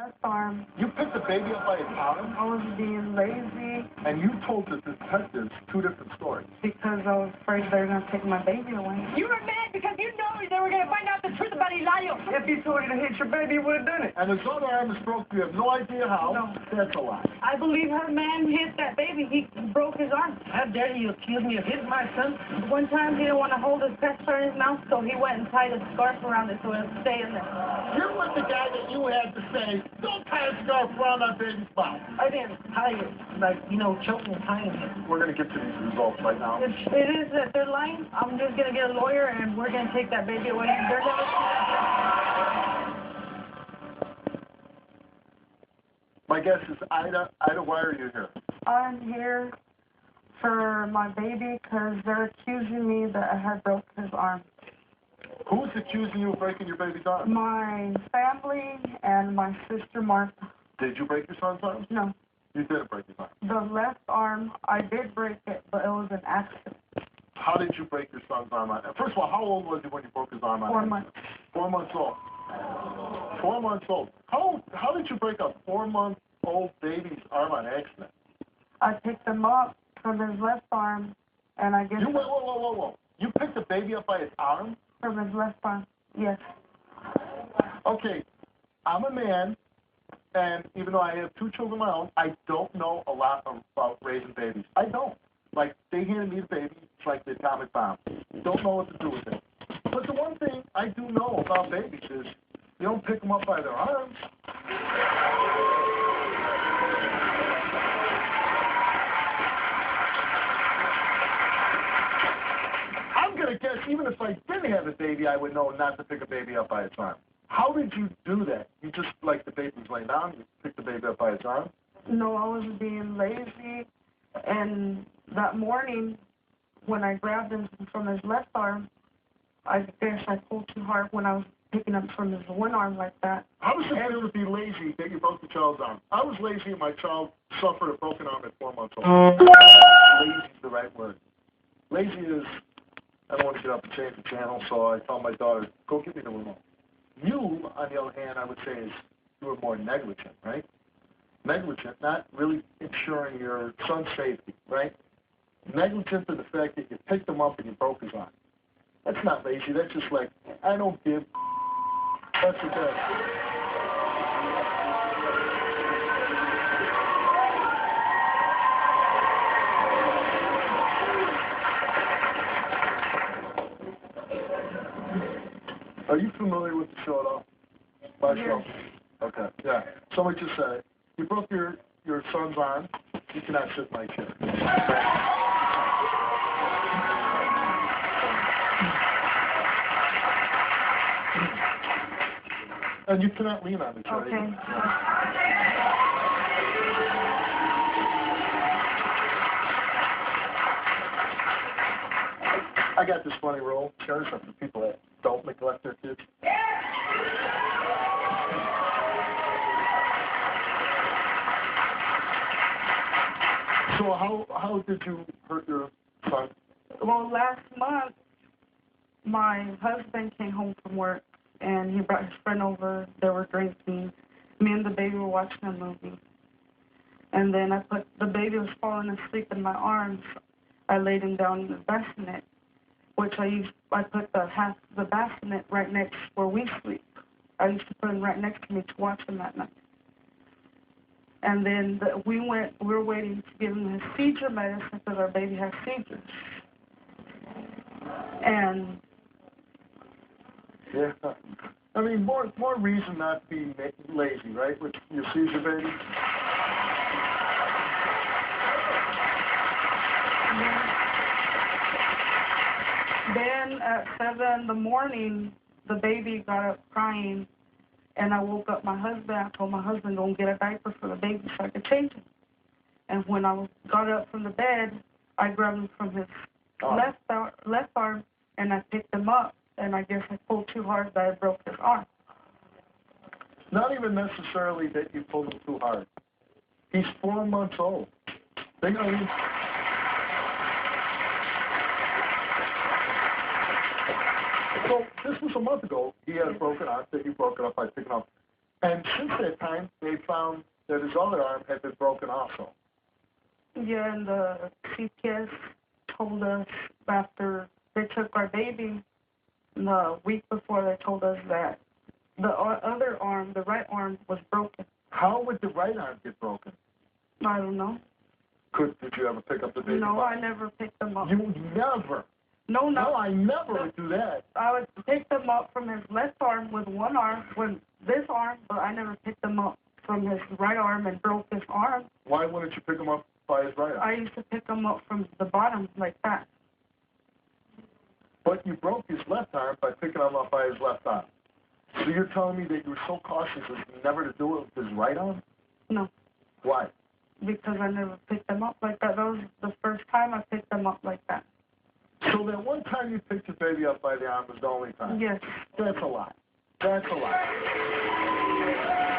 Left arm. You picked the baby up by its arm? I was being lazy. And you told the detectives two different stories. Because I was afraid they were going to take my baby away. You were mad because you know they were going to find out the truth about Elijah. If he told you to hit your baby, you would have done it. And his other arm is broke. You have no idea how. No. That's a lie. I believe her man hit that baby. He broke his arm. How dare you accuse me of hitting my son? One time he didn't want to hold his pepper in his mouth, so he went and tied a scarf around it so it would stay in there. You're with the guy that you had to say, don't tie a scarf around that baby's mouth. I didn't tie it, like, choking and tying it. We're going to get to these results right now. It is that they're lying. I'm just going to get a lawyer, and we're going to take that baby away. They're going to... My guess is Ida. Ida, why are you here? I'm here for my baby because they're accusing me that I had broke his arm. Who's accusing you of breaking your baby's arm? My family and my sister Martha. Did you break your son's arm? No. You didn't break his arm. The left arm, I did break it, but it was an accident. How did you break your son's arm? First of all, how old was he when you broke his arm? 4 months. 4 months old. 4 months old. How did you break a 4-month-old baby's arm on accident? I picked him up from his left arm, and I guess... Whoa. You picked the baby up by its arm? From his left arm, yes. Okay, I'm a man, and even though I have 2 children of my own, I don't know a lot about raising babies. I don't. Like, they handed me the baby, it's like the atomic bomb. Don't know what to do with it. But the one thing I do know about babies is you don't pick them up by their arms. I'm going to guess even if I didn't have a baby, I would know not to pick a baby up by its arm. How did you do that? You just, like the baby's laying down, you pick the baby up by its arm? No, I was being lazy, and that morning when I grabbed him from his left arm, I guess I pulled too hard when I was picking him from his one arm like that. How does it feel to be lazy that you broke the child's arm? I was lazy and my child suffered a broken arm at 4 months old. Lazy is the right word. Lazy is, I don't want to get up and change the channel, so I told my daughter, go give me the remote. You, on the other hand, I would say is you were more negligent, right? Negligent, not really ensuring your son's safety, right? Negligent to the fact that you picked him up and you broke his arm. That's not lazy. That's just like, I don't give. That's what that is. Are you familiar with the show at all? My show? Okay, yeah. Somebody just said it. You broke your son's arm. You cannot sit in my chair. And you cannot lean on the chair. Okay. Either. I got this funny rule. Chairs are for people that don't neglect their kids. So how did you hurt your son? Well, last month, my husband came home from work, and he brought his friend over. They were drinking. Me and the baby were watching a movie. And then the baby was falling asleep in my arms. I laid him down in the bassinet, which I put the bassinet right next where we sleep. I used to put him right next to me to watch him at night. And then we were waiting to give him his seizure medicine because our baby has seizures. And yeah, I mean, more reason not to be lazy, right? With your seizure baby. Then at 7 in the morning, the baby got up crying, and I woke up my husband. I told my husband, go and get a diaper for the baby so I could change him. And when I got up from the bed, I grabbed him from his left arm, and I picked him up, and I guess I pulled too hard that I broke his arm. Not even necessarily that you pulled him too hard. He's 4 months old. They know you. So this was a month ago. He had a broken arm that you broke it up by picking up. And since that time, they found that his other arm had been broken also. Yeah, and the CPS told us after they took our baby, the week before, they told us that the other arm, the right arm, was broken. How would the right arm get broken? I don't know. Did you ever pick up the baby? No, I never picked them up. You never? No. No, I never would do that. I would pick them up from his left arm with one arm, with this arm, but I never picked them up from his right arm and broke his arm. Why wouldn't you pick him up by his right arm? I used to pick them up from the bottom like that. But you broke his left arm by picking him up by his left arm. So you're telling me that you were so cautious as never to do it with his right arm? No, Why? because I never picked them up like that. That was the first time I picked them up like that. So that one time you picked your baby up by the arm was the only time? Yes. That's a lie. That's a lie.